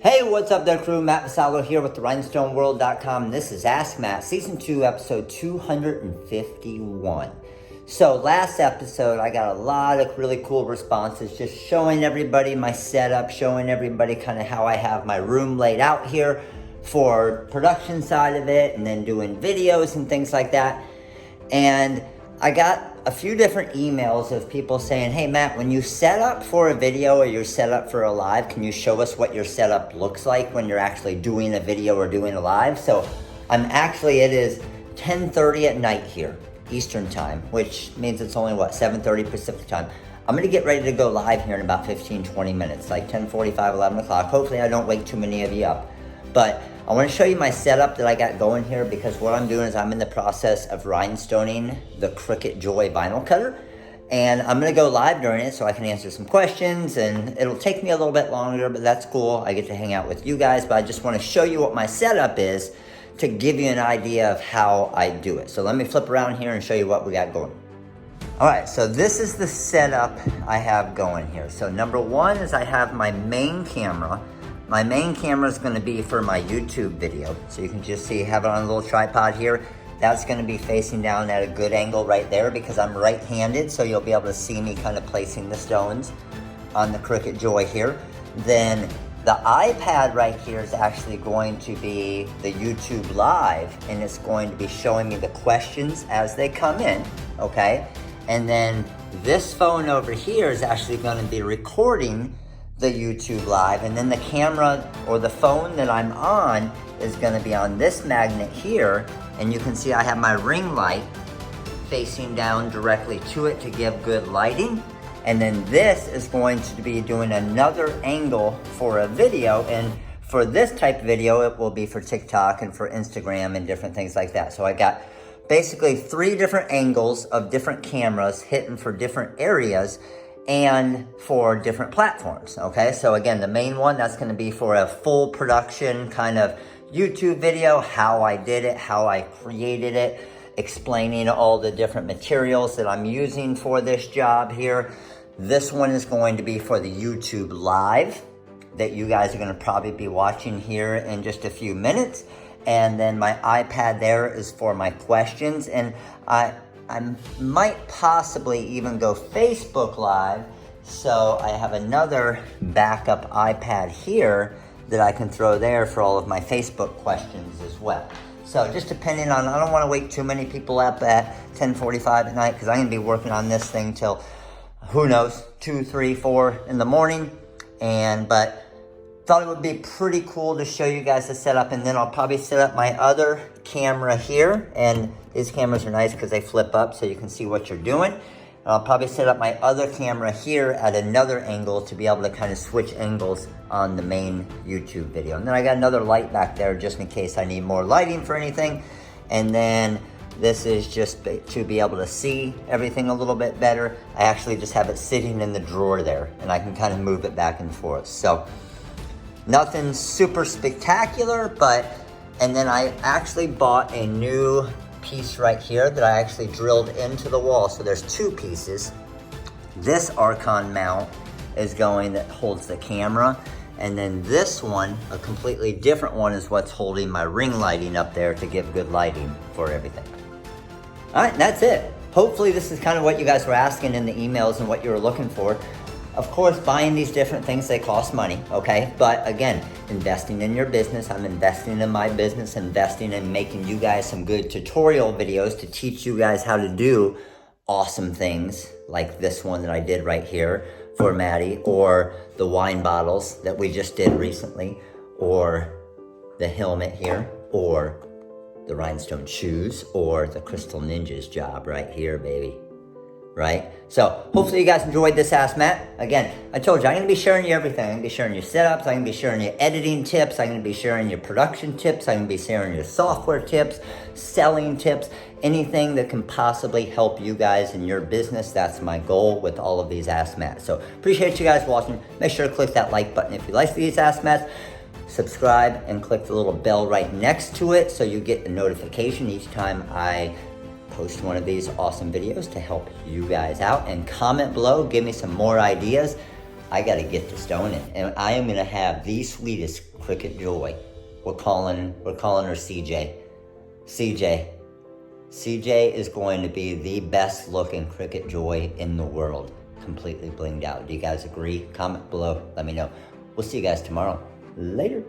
Hey, what's up there, crew? Matt Vasallo here with the rhinestoneworld.com. This is Ask Matt, Season 2, Episode 251. So last episode, I got a lot of really cool responses, just showing everybody my setup, showing everybody kind of how I have my room laid out here for production side of it, and then doing videos and things like that. And I got a few different emails of people saying, hey Matt, when you set up for a video or you're set up for a live, can you show us what your setup looks like when you're actually doing a video or doing a live? So it is 10:30 at night here, Eastern time, which means it's only 7:30 Pacific time. I'm gonna get ready to go live here in about 15-20 minutes, like 10:45, 11 o'clock. Hopefully I don't wake too many of you up. But I want to show you my setup that I got going here, because what I'm doing is I'm in the process of rhinestoning the Cricut Joy vinyl cutter, and I'm going to go live during it so I can answer some questions, and it'll take me a little bit longer, but that's cool. I get to hang out with you guys, but I just want to show you what my setup is to give you an idea of how I do it. So let me flip around here and show you what we got going. All right, so this is the setup I have going here. So number one is I have my main camera. My main camera is going to be for my YouTube video. So you can just see, have it on a little tripod here. That's going to be facing down at a good angle right there, because I'm right-handed, so you'll be able to see me kind of placing the stones on the Cricut Joy here. Then the iPad right here is actually going to be the YouTube Live, and it's going to be showing me the questions as they come in, okay? And then this phone over here is actually going to be recording the YouTube Live, and then the camera or the phone that I'm on is going to be on this magnet here, and you can see I have my ring light facing down directly to it to give good lighting. And then this is going to be doing another angle for a video, and for this type of video it will be for TikTok and for Instagram and different things like that. So I got basically 3 different angles of different cameras hitting for different areas and for different platforms, okay? So again, the main one, that's gonna be for a full production kind of YouTube video, how I did it, how I created it, explaining all the different materials that I'm using for this job here. This one is going to be for the YouTube Live that you guys are gonna probably be watching here in just a few minutes. And then my iPad there is for my questions, and I might possibly even go Facebook Live, so I have another backup iPad here that I can throw there for all of my Facebook questions as well. So just depending on, I don't want to wake too many people up at 10:45 at night, because I'm going to be working on this thing till, who knows, 2, 3, 4 in the morning. But thought it would be pretty cool to show you guys the setup, and then I'll probably set up my other camera here, and these cameras are nice because they flip up so you can see what you're doing. And I'll probably set up my other camera here at another angle to be able to kind of switch angles on the main YouTube video. And then I got another light back there just in case I need more lighting for anything. And then this is just to be able to see everything a little bit better. I actually just have it sitting in the drawer there, and I can kind of move it back and forth. So nothing super spectacular, and then I actually bought a new piece right here that I actually drilled into the wall. So there's 2 pieces. This Archon mount is that holds the camera, and then this one, a completely different one, is what's holding my ring lighting up there to give good lighting for everything. All right, that's it. Hopefully this is kind of what you guys were asking in the emails and what you were looking for. Of course, buying these different things, they cost money, okay? But again, investing in your business, I'm investing in my business, investing in making you guys some good tutorial videos to teach you guys how to do awesome things like this one that I did right here for Maddie, or the wine bottles that we just did recently, or the helmet here, or the rhinestone shoes, or the Crystal Ninjas job right here, baby. Right? So hopefully you guys enjoyed this Ask Matt. Again, I told you, I'm going to be sharing you everything. I'm going to be sharing your setups. I'm going to be sharing your editing tips. I'm going to be sharing your production tips. I'm going to be sharing your software tips, selling tips, anything that can possibly help you guys in your business. That's my goal with all of these Ask Matt. So appreciate you guys watching. Make sure to click that like button if you like these Ask Matts. Subscribe and click the little bell right next to it so you get the notification each time I post one of these awesome videos to help you guys out. And comment below, give me some more ideas I got to get this stoning, and I am going to have the sweetest Cricket Joy. We're calling her CJ. CJ is going to be the best looking Cricket Joy in the world, completely blinged out. Do you guys agree? Comment below, let me know. We'll see you guys tomorrow. Later.